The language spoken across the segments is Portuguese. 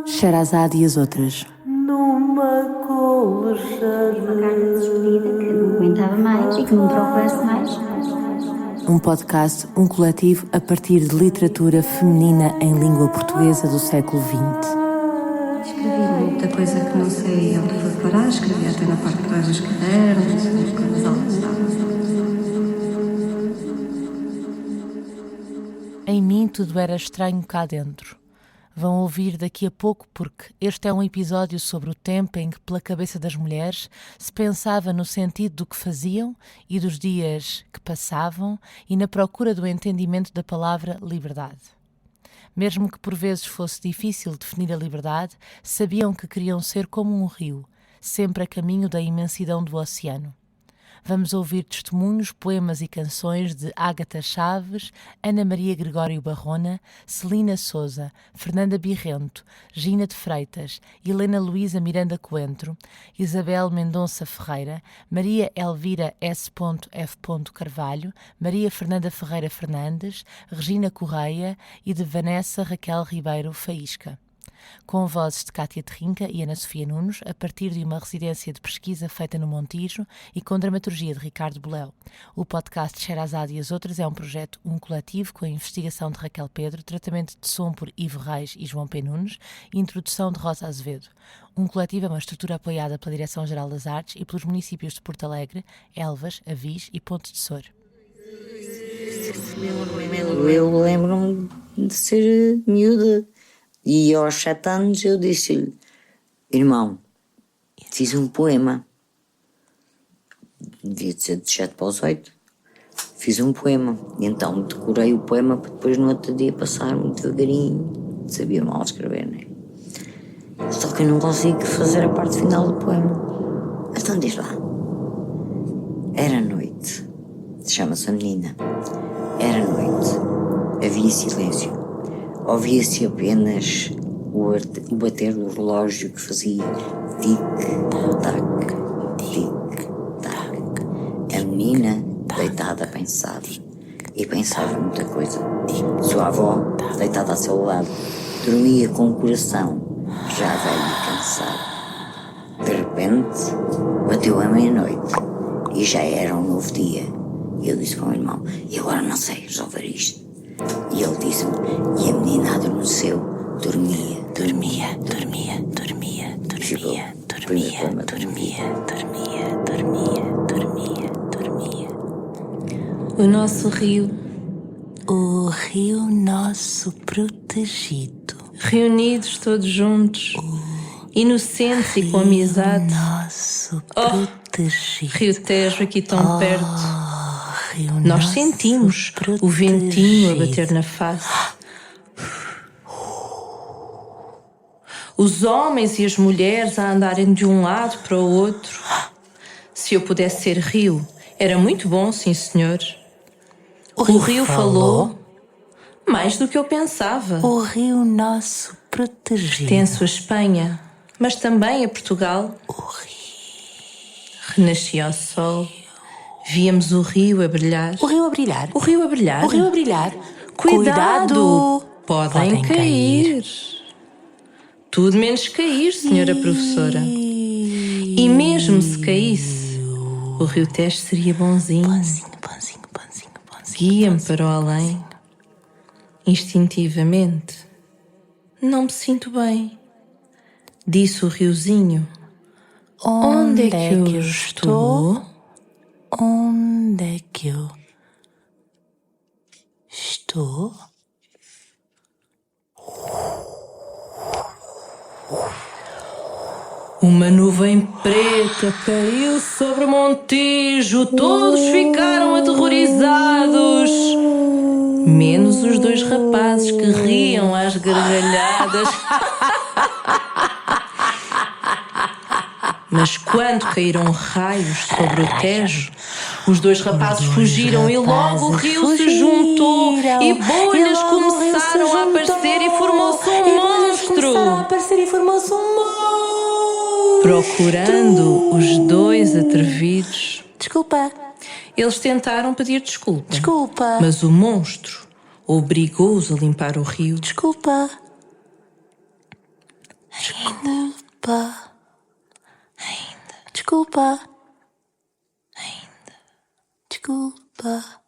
Sherazade e as outras. Numa colcha Uma carta de despedida que não aguentava mais e que não procurasse mais. Um podcast, um coletivo a partir de literatura feminina em língua portuguesa do século XX. Escrevi muita coisa que não sei onde foi parar, escrevi até na parte de trás dos cadernos, as coisas altas. Em mim tudo era estranho cá dentro. Vão ouvir daqui a pouco porque este é um episódio sobre o tempo em que, pela cabeça das mulheres, se pensava no sentido do que faziam e dos dias que passavam e na procura do entendimento da palavra liberdade. Mesmo que por vezes fosse difícil definir a liberdade, sabiam que queriam ser como um rio, sempre a caminho da imensidão do oceano. Vamos ouvir testemunhos, poemas e canções de Ágata Chaves, Ana Maria Gregório Barrona, Celina Souza, Fernanda Birrento, Gina de Freitas, Helena Luísa Miranda Coentro, Isabel Mendonça Ferreira, Maria Elvira S.F. Carvalho, Maria Fernanda Ferreira Fernandes, Regina Correia e de Vanessa Raquel Ribeiro Faísca. Com vozes de Cátia Terrinca e Ana Sofia Nunes, a partir de uma residência de pesquisa feita no Montijo e com dramaturgia de Ricardo Boléu. O podcast Sherazade e as outras é um projeto, um coletivo com a investigação de Raquel Pedro, tratamento de som por Ivo Reis e João P. Nunes e introdução de Rosa Azevedo. Um coletivo é uma estrutura apoiada pela Direção-Geral das Artes e pelos municípios de Porto Alegre, Elvas, Avis e Ponte de Sor. Eu lembro-me de ser miúda. E aos 7 anos eu disse-lhe: irmão, fiz um poema. Devia de ser de 7 para os 8. Fiz um poema. E então decorei o poema para depois no outro dia passar muito devagarinho. Sabia mal escrever, não é? Só que eu não consigo fazer a parte final do poema. Então diz lá. Era noite. Chama-se a menina. Era noite. Havia silêncio. Ouvia-se apenas o bater do relógio que fazia tic-tac, tic-tac. A menina deitada a pensar, e pensava muita coisa. Sua avó, deitada a seu lado, dormia com o coração já velho e cansado. De repente, bateu a meia-noite e já era um novo dia. E eu disse para o meu irmão: e agora não sei resolver isto. E ele disse-me, e a menina adormeceu, dormia. O nosso rio, O rio nosso protegido. reunidos todos juntos, inocentes e com amizade. Nosso protegido. Rio Tejo aqui tão perto. Rio Nós nosso sentimos o ventinho a bater na face. Os homens e as mulheres a andarem de um lado para o outro. Se eu pudesse ser rio, era muito bom, sim senhor. O rio falou mais do que eu pensava. O rio nosso protegido. Pertence a Espanha, mas também a Portugal. O rio. Renascia ao sol. Víamos o rio a brilhar. O rio a brilhar. O rio a brilhar. O rio a brilhar. Cuidado! Podem cair. Tudo menos cair, senhora professora. E mesmo se caísse, o rio Tejo seria bonzinho. Bonzinho. Guia-me para o além. Instintivamente, não me sinto bem. Disse o riozinho. Onde é que eu estou? Onde é que eu estou? Uma nuvem preta caiu sobre o Montijo. Todos ficaram aterrorizados. Menos os 2 rapazes que riam às gargalhadas. Mas quando caíram raios sobre o Tejo, os 2 rapazes fugiram e logo o rio se juntou e bolhas começaram a aparecer e formou-se um monstro. Procurando os 2 atrevidos. Desculpa. Eles tentaram pedir desculpa. Mas o monstro obrigou-os a limpar o rio. Desculpa. Desculpa. Desculpa. Desculpa.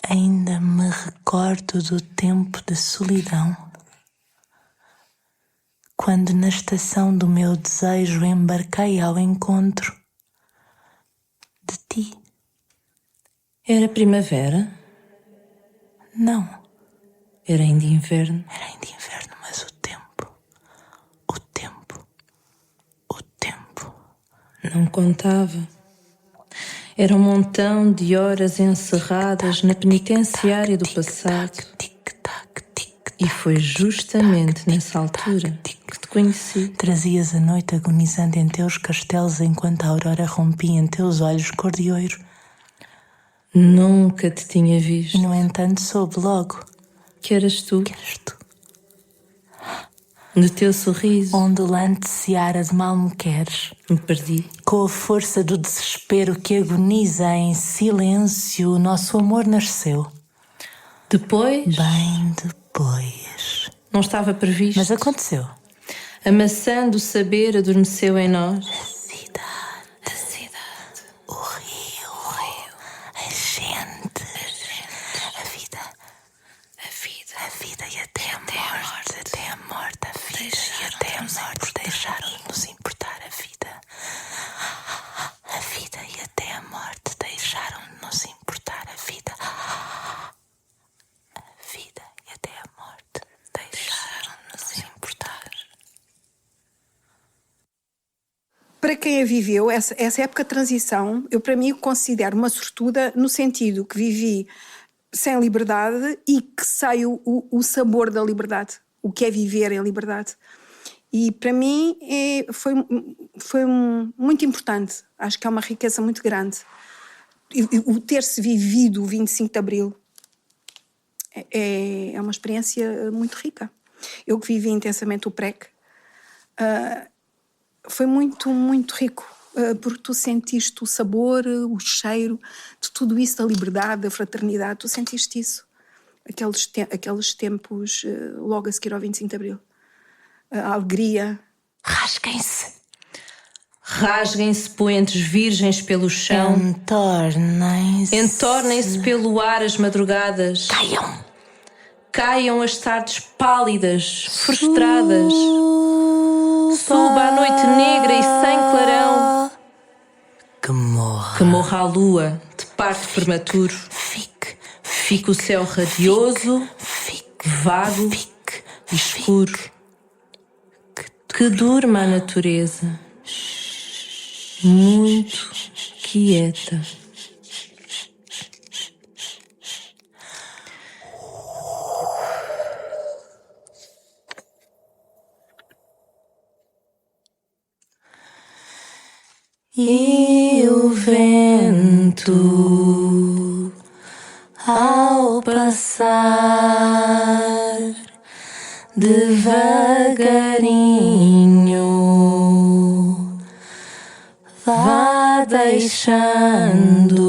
Ainda me recordo do tempo de solidão, quando na estação do meu desejo embarquei ao encontro de ti. Era primavera? Não, Era ainda inverno? era ainda inverno, mas o tempo Não contava. Era um montão de horas encerradas na penitenciária do passado. tic-tac, tic-tac. E foi justamente nessa altura que te conheci. Trazias a noite agonizando em teus castelos enquanto a aurora rompia em teus olhos cor de ouro. Nunca te tinha visto. E no entanto soube logo Que eras tu, que eras tu. no teu sorriso. Ondulante seara de mal me queres, Me perdi. com a força do desespero que agoniza em silêncio, o nosso amor nasceu. Depois, Bem depois. não estava previsto. Mas aconteceu. A maçã do saber adormeceu em nós. A cidade, o rio, a gente, a vida e até a morte, a vida e até a morte deixaram de nos importar a vida. A vida e até a morte deixaram de nos importar a vida. A vida e até a morte deixaram de nos importar. Para quem a viveu, essa época de transição, eu para mim considero uma sortuda no sentido que vivi sem liberdade e que sei o sabor da liberdade, o que é viver em liberdade. E para mim foi muito importante, acho que é uma riqueza muito grande. O ter-se vivido o 25 de Abril é uma experiência muito rica. Eu que vivi intensamente o PREC, foi muito, muito rico, porque tu sentiste o sabor, o cheiro de tudo isso, da liberdade, da fraternidade, tu sentiste isso, aqueles tempos logo a seguir ao 25 de Abril. A alegria. Rasguem-se. Rasguem-se poentes virgens pelo chão. Entornem-se pelo ar as madrugadas. Caiam as tardes pálidas, frustradas. Suba a noite negra e sem clarão. Que morra a lua de parto prematuro. Fique o céu radioso, vago e escuro. Que durma a natureza, muito quieta. E o vento ao passar devagarinho vá deixando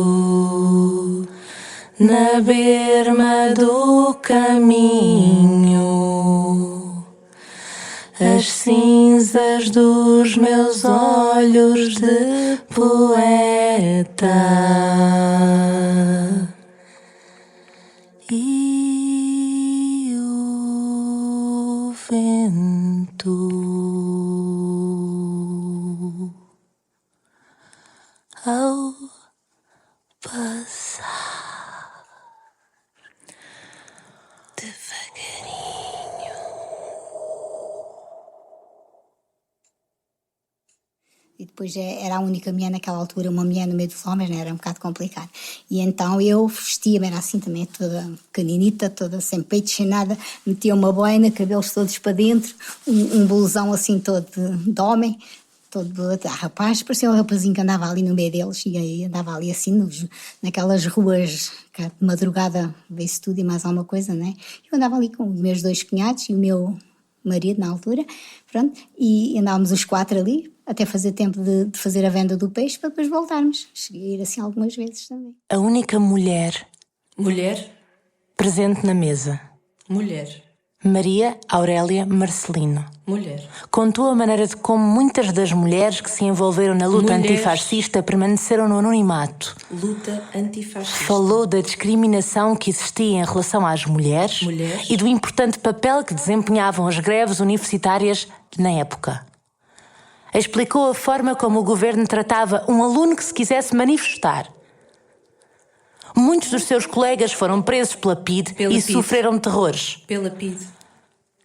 na berma do caminho as cinzas dos meus olhos de poeta. E o vento ao passar devagarinho. E depois era a única mulher naquela altura, uma mulher no meio dos homens, né? Era um bocado complicado. E então eu vestia-me, era assim também, toda pequeninita, toda sem peito, sem nada, metia uma boina, cabelos todos para dentro, um blusão assim todo de homem, todo rapaz, parecia um rapazinho que andava ali no meio deles, e aí andava ali assim naquelas ruas, de madrugada, vê-se tudo e mais alguma coisa, né? Eu andava ali com os meus dois cunhados e o meu marido na altura, pronto, e andávamos os 4 ali, até fazer tempo de fazer a venda do peixe para depois voltarmos. Cheguei a ir assim algumas vezes também. A única mulher Mulher, presente na mesa, mulher, Maria Aurélia Marcelino, mulher. contou a maneira de como muitas das mulheres que se envolveram na luta Mulheres. antifascista permaneceram no anonimato. Luta antifascista. Falou da discriminação que existia em relação às mulheres e do importante papel que desempenhavam as greves universitárias na época. Explicou a forma como o governo tratava um aluno que se quisesse manifestar. Muitos dos seus colegas foram presos pela PIDE e sofreram terrores. Pela PIDE.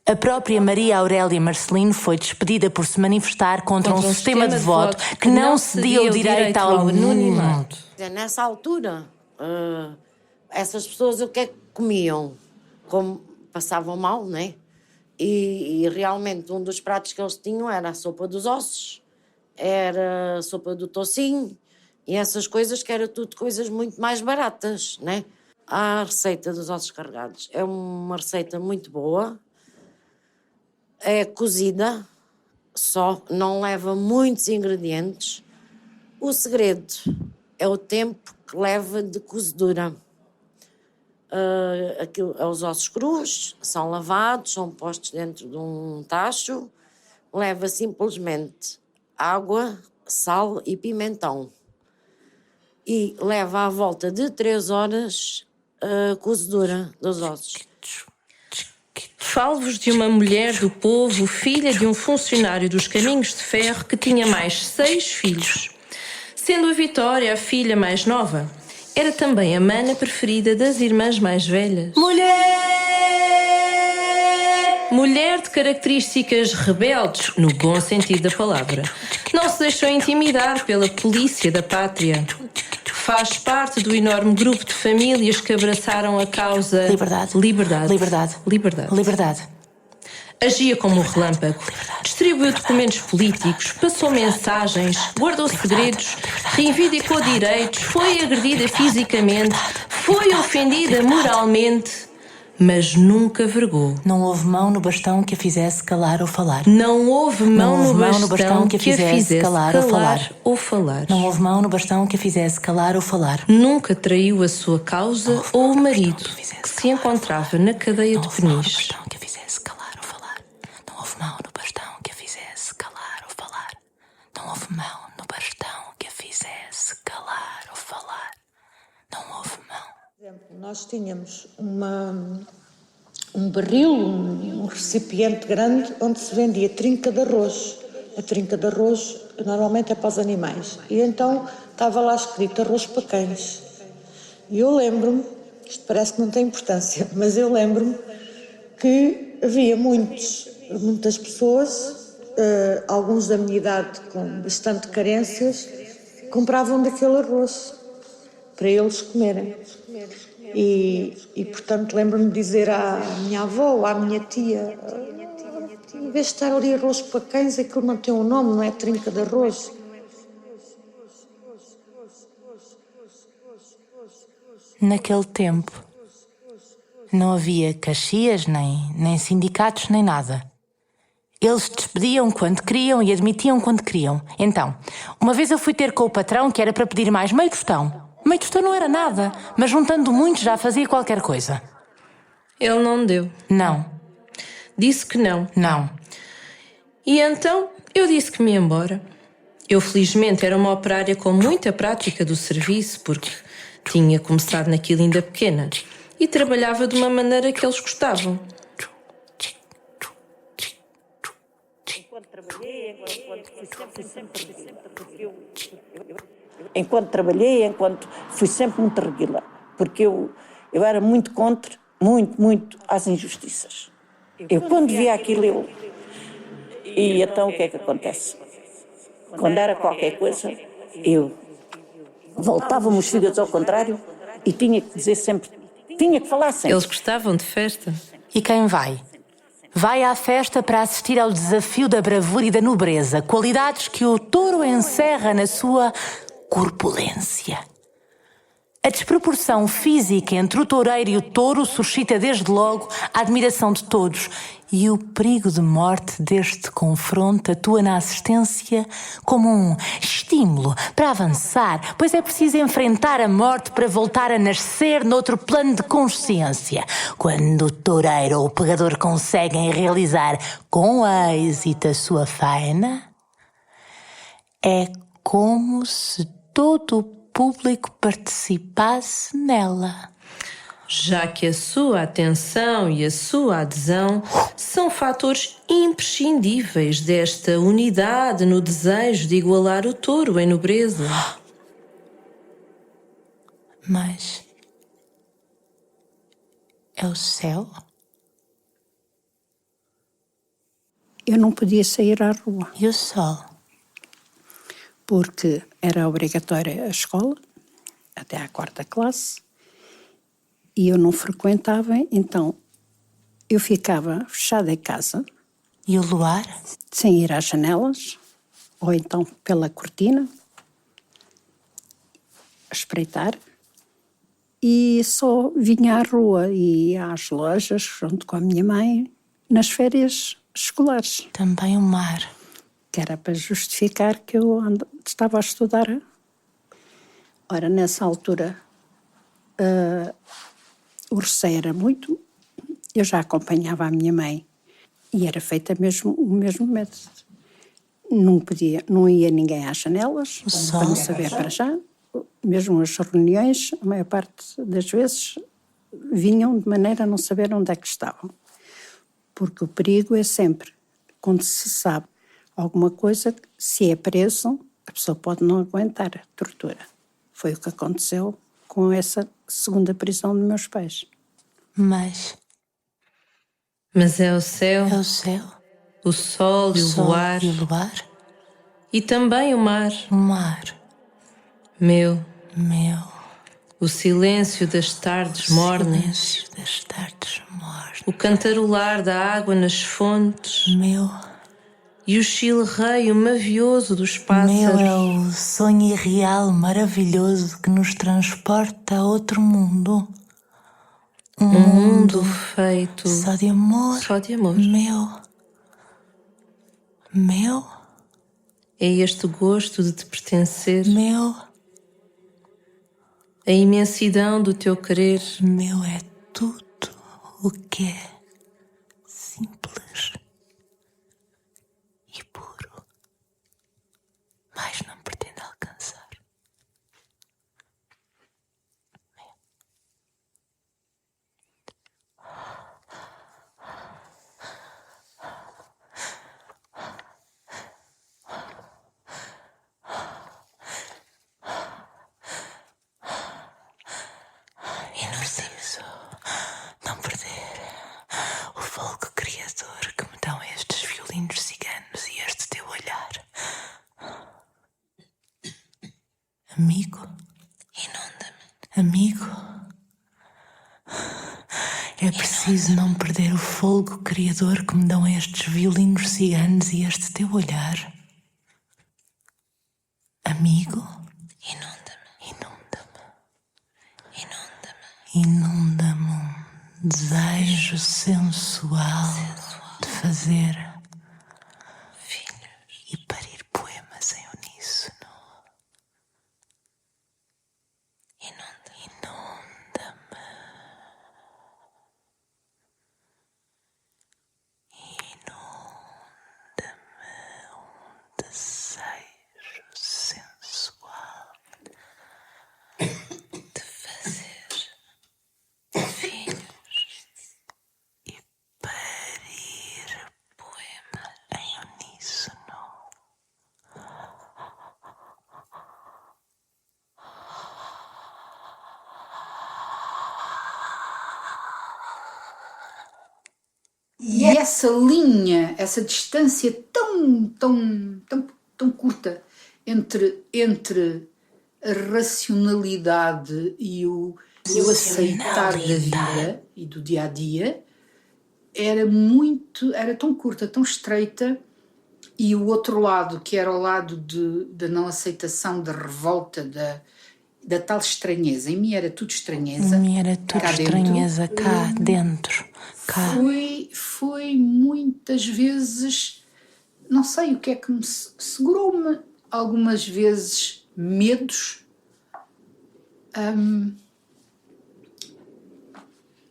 A própria Maria Aurélia Marcelino foi despedida por se manifestar contra um sistema de voto que não cedia o direito ao anonimato. Nessa altura, essas pessoas o que é que comiam? Como passavam mal, né? E realmente um dos pratos que eles tinham era a sopa dos ossos, era a sopa do tocinho e essas coisas que eram tudo coisas muito mais baratas, né? A receita dos ossos carregados é uma receita muito boa, é cozida, só não leva muitos ingredientes. O segredo é o tempo que leva de cozedura. Os ossos crus são lavados, são postos dentro de um tacho, leva simplesmente água, sal e pimentão e leva à volta de 3 horas a cozedura dos ossos. Falo-vos de uma mulher do povo, filha de um funcionário dos caminhos de ferro que tinha mais 6 filhos. Sendo a Vitória a filha mais nova, era também a mana preferida das irmãs mais velhas. Mulher de características rebeldes, no bom sentido da palavra. Não se deixou intimidar pela polícia da pátria. Faz parte do enorme grupo de famílias que abraçaram a causa... Liberdade. Liberdade. Liberdade. Liberdade. Liberdade. Agia como um relâmpago, distribuiu documentos políticos, passou mensagens, guardou segredos, reivindicou direitos, foi agredida fisicamente, foi ofendida moralmente, mas nunca vergou. Não houve mão no bastão que a fizesse calar ou falar. Não houve mão Não houve no mão no bastão que a fizesse calar ou falar. Não houve mão no bastão que a fizesse calar ou falar. Nunca traiu a sua causa ou o marido, que se encontrava na cadeia de Peniche. Não houve mão no bastão que a fizesse calar ou falar. Não houve mão no bastão que a fizesse calar ou falar. Não houve mão no bastão que a fizesse calar ou falar. Não houve mão. Por exemplo, nós tínhamos um barril, um recipiente grande onde se vendia trinca de arroz. A trinca de arroz normalmente é para os animais. E então estava lá escrito arroz para cães. E eu lembro-me, isto parece que não tem importância, mas eu lembro-me que havia muitas pessoas, alguns da minha idade com bastante carências, compravam daquele arroz para eles comerem. E portanto, lembro-me de dizer à minha avó ou à minha tia, em vez de estar ali arroz para cães, aquilo não tem um nome, não é trinca de arroz. Naquele tempo, não havia caxias, nem sindicatos, nem nada. Eles despediam quando queriam e admitiam quando queriam. Então, uma vez eu fui ter com o patrão que era para pedir mais meio tostão. Meio tostão não era nada, mas juntando muito já fazia qualquer coisa. Ele não deu. Não. Disse que não. Não. E então eu disse que me ia embora. Eu felizmente era uma operária com muita prática do serviço, porque tinha começado naquilo ainda pequena e trabalhava de uma maneira que eles gostavam. Enquanto fui sempre muito regular, porque eu era muito contra, muito às injustiças. Eu quando via aquilo, e então o que é que acontece? Quando era qualquer coisa, eu voltava-me os fígados ao contrário e tinha que dizer sempre, tinha que falar sempre. Eles gostavam de festa. E quem vai? Vai à festa para assistir ao desafio da bravura e da nobreza, qualidades que o touro encerra na sua corpulência. A desproporção física entre o toureiro e o touro suscita desde logo a admiração de todos E o perigo de morte deste confronto atua na assistência como um estímulo para avançar, pois é preciso enfrentar a morte para voltar a nascer noutro plano de consciência. Quando o toureiro ou o pegador conseguem realizar com êxito a sua faina, é como se todo o público participasse nela. Já que a sua atenção e a sua adesão são fatores imprescindíveis desta unidade no desejo de igualar o touro em nobreza. Mas é o céu? Eu não podia sair à rua. E o sol? Porque era obrigatória a escola, até à 4ª classe, e eu não frequentava, então eu ficava fechada em casa. E o luar? Sem ir às janelas, ou então pela cortina, a espreitar, e só vinha à rua e às lojas, junto com a minha mãe, nas férias escolares. Também o mar. Que era para justificar que eu estava a estudar. Ora, nessa altura, o receio era muito. Eu já acompanhava a minha mãe e era feita mesmo o mesmo método. Não ia ninguém às janelas, para não saber para já. Mesmo as reuniões, a maior parte das vezes, vinham de maneira a não saber onde é que estavam. Porque o perigo é sempre, quando se sabe alguma coisa, se é preso, a pessoa pode não aguentar a tortura. Foi o que aconteceu com essa segunda prisão dos meus pais. Mas é o céu, É o céu, o sol e o luar, e também o mar. O mar. Meu, O silêncio das tardes mornas, o cantarolar da água nas fontes, e o chilreio mavioso dos pássaros. É o sonho irreal maravilhoso que nos transporta a outro mundo. Um mundo feito só de amor. Meu. É este gosto de te pertencer. A imensidão do teu querer. Meu é tudo o que é simples e puro, mas não pretende alcançar. E não preciso não perder o fogo criador que me dão estes violinos ciganos e este teu olhar. Amigo, inunda-me. Amigo, é preciso não perder o fogo criador que me dão estes violinos ciganos e este teu olhar. Amigo, inunda-me um desejo sensual de fazer filhos e parir poemas em uníssono. Inunda-me um desejo sensual de fazer filhos e parir poemas em uníssono. E essa linha, essa distância tão curta entre a racionalidade e o aceitar da vida e do dia a dia era tão curta, tão estreita, e o outro lado, que era o lado da não aceitação, da revolta, da tal estranheza. Em mim era tudo estranheza. Em mim era tudo cá estranheza dentro. cá dentro. Cá. Foi muitas vezes, não sei o que é que me segurou-me, algumas vezes medos,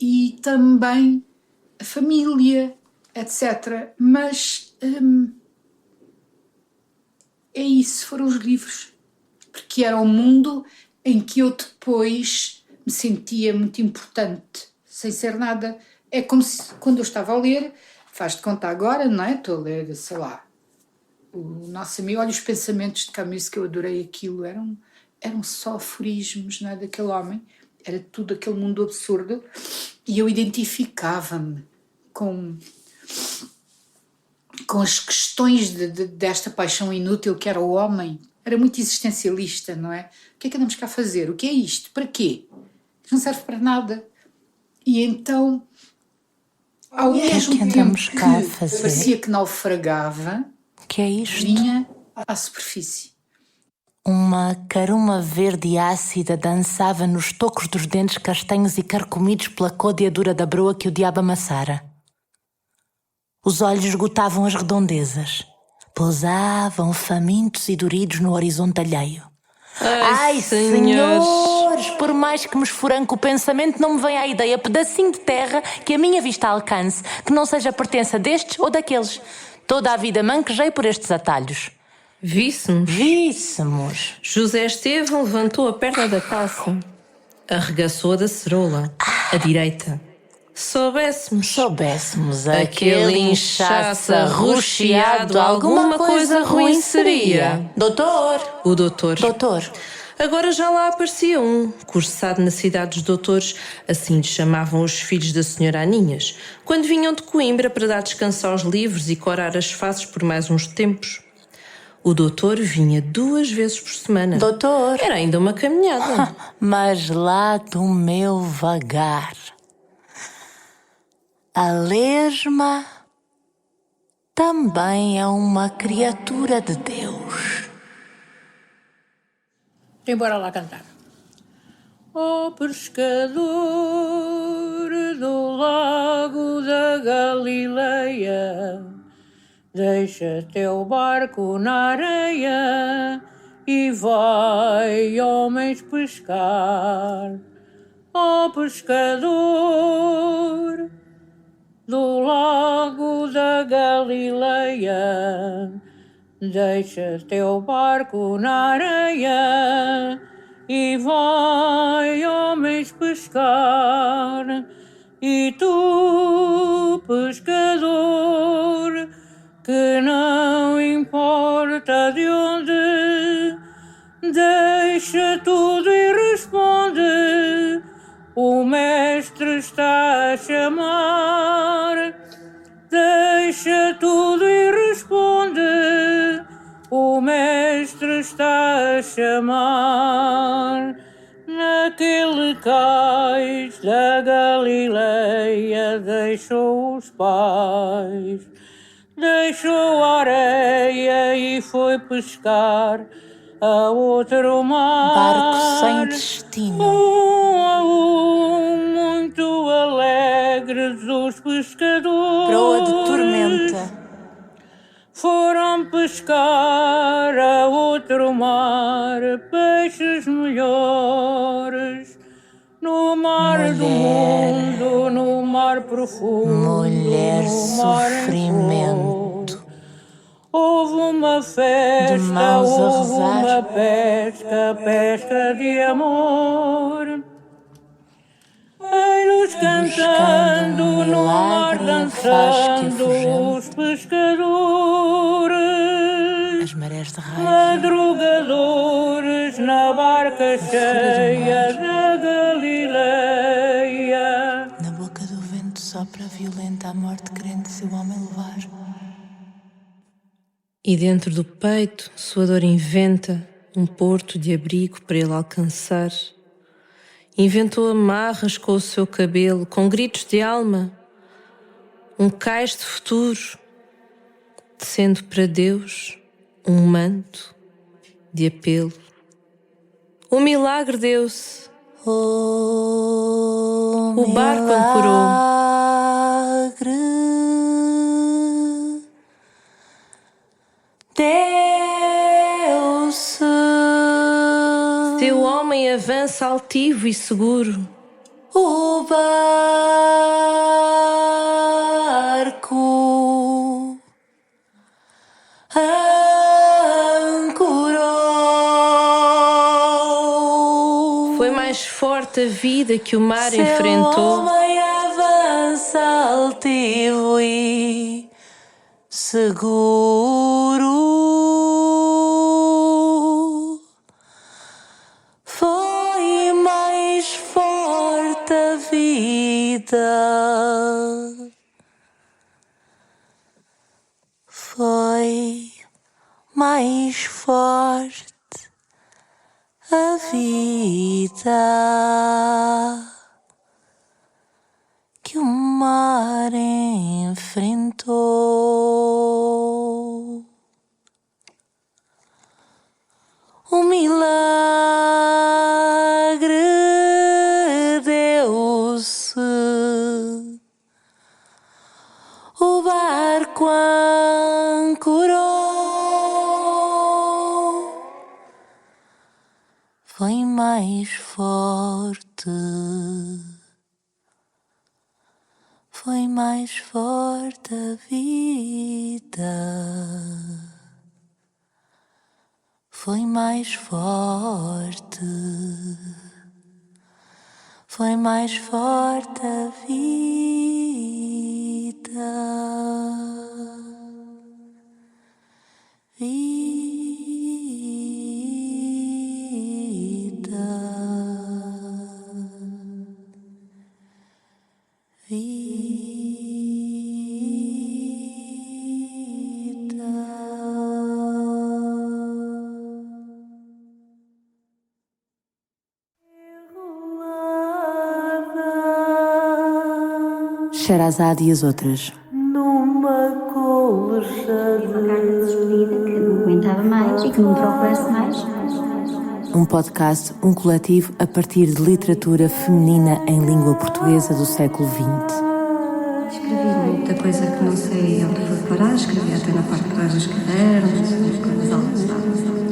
e também a família, etc. Mas é isso, foram os livros, porque era o mundo em que eu depois me sentia muito importante, sem ser nada. É como se, quando eu estava a ler, faz-te conta agora, não é? Estou a ler, sei lá, o nosso amigo, olha os pensamentos de Camus, que eu adorei aquilo, eram só aforismos, não é, daquele homem, era tudo aquele mundo absurdo, e eu identificava-me com as questões desta paixão inútil que era o homem. Era muito existencialista, não é? O que é que andamos cá a fazer? O que é isto? Para quê? Isto não serve para nada. E então, ao mesmo tempo que parecia que naufragava, que é isto? Vinha à superfície. Uma caruma verde e ácida dançava nos tocos dos dentes castanhos e carcomidos pela côdea da broa que o diabo amassara. Os olhos esgotavam as redondezas, pousavam famintos e doridos no horizonte alheio. Ai, senhores, por mais que me esfuranque o pensamento, não me vem à ideia pedacinho de terra que a minha vista alcance, que não seja pertença destes ou daqueles. Toda a vida manquejei por estes atalhos. Víssemos. José Estevão levantou a perna da taça, arregaçou a da ceroula, à direita. Soubéssemos aquele inchaço arroxeado, alguma coisa ruim seria. Doutor! O doutor. Doutor. Agora já lá aparecia um, cursado na cidade dos doutores, assim lhe chamavam os filhos da senhora Aninhas, quando vinham de Coimbra para dar descanso aos livros e corar as faces por mais uns tempos. O doutor vinha 2 vezes por semana. Doutor! Era ainda uma caminhada. Mas lá do meu vagar. A lesma também é uma criatura de Deus. Embora lá cantar. Ó pescador do lago da Galileia, deixa teu barco na areia e vai, homens, pescar. Ó pescador do lago da Galileia, deixa teu barco na areia e vai, homens, pescar. E tu, pescador, que não importa de onde, deixa tudo e responde. O mestre está a chamar. Deixa tudo e responde. O mestre está a chamar. Naquele cais da Galileia deixou os pais, deixou a areia e foi pescar a outro mar. Barco sem destino. Muito alegres os pescadores, proa de tormenta, foram pescar a outro mar peixes melhores. No mar do mundo, no mar profundo, mulher, no mar sofrimento. Houve uma festa, houve uma pesca de amor. Ei-nos cantando, no mar dançando, os pescadores, as marés de raiva, madrugadores na barca cheia da Galileia. Na boca do vento sopra violenta a morte, querendo seu homem levar. E dentro do peito, sua dor inventa um porto de abrigo para ele alcançar. Inventou amarras com o seu cabelo, com gritos de alma, um cais de futuro, tecendo para Deus um manto de apelo. O milagre deu-se. O barco ancorou. Deu-se. Seu homem avança altivo e seguro. O barco ancorou. Foi mais forte a vida que o mar Seu enfrentou. homem avança altivo e seguro. Foi mais forte a vida. Foi mais forte a vida que o mar enfrentou. O milagre deu-se. O barco ancorou. Foi mais forte. Foi mais forte a vida. Foi mais forte. Foi mais forte a vida. Sherazade e as outras. Numa colcha Que não aguentava mais e que não procurasse mais. Um podcast, um coletivo a partir de literatura feminina em língua portuguesa do século XX. Escrevi muita coisa que não sei onde foi parar, escrevi até na parte de trás dos cadernos, coisas altas.